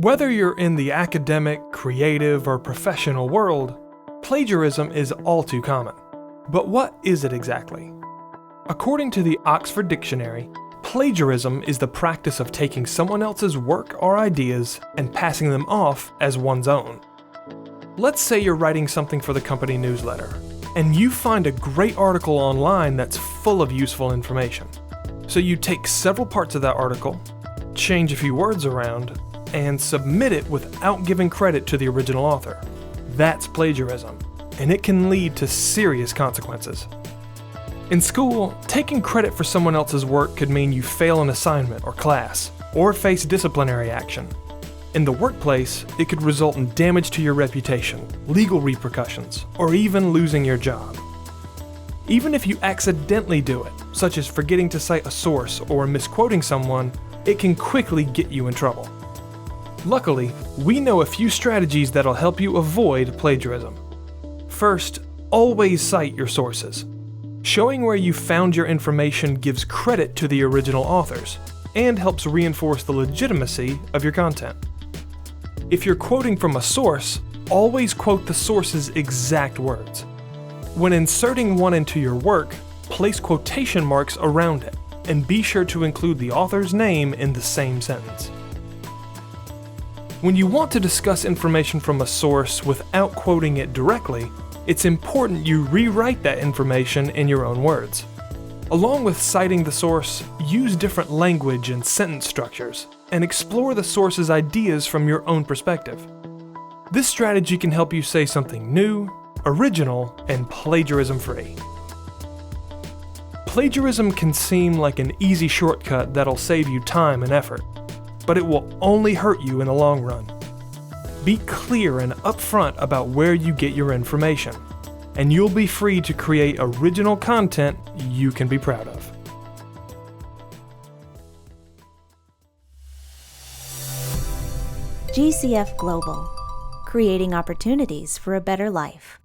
Whether you're in the academic, creative, or professional world, plagiarism is all too common. But what is it exactly? According to the Oxford Dictionary, plagiarism is the practice of taking someone else's work or ideas and passing them off as one's own. Let's say you're writing something for the company newsletter, and you find a great article online that's full of useful information. So you take several parts of that article, change a few words around, and submit it without giving credit to the original author. That's plagiarism, and it can lead to serious consequences. In school, taking credit for someone else's work could mean you fail an assignment or class, or face disciplinary action. In the workplace, it could result in damage to your reputation, legal repercussions, or even losing your job. Even if you accidentally do it, such as forgetting to cite a source or misquoting someone, it can quickly get you in trouble. Luckily, we know a few strategies that'll help you avoid plagiarism. First, always cite your sources. Showing where you found your information gives credit to the original authors and helps reinforce the legitimacy of your content. If you're quoting from a source, always quote the source's exact words. When inserting one into your work, place quotation marks around it, and be sure to include the author's name in the same sentence. When you want to discuss information from a source without quoting it directly, it's important you rewrite that information in your own words. Along with citing the source, use different language and sentence structures, and explore the source's ideas from your own perspective. This strategy can help you say something new, original, and plagiarism-free. Plagiarism can seem like an easy shortcut that'll save you time and effort, but it will only hurt you in the long run. Be clear and upfront about where you get your information, and you'll be free to create original content you can be proud of. GCF Global, creating opportunities for a better life.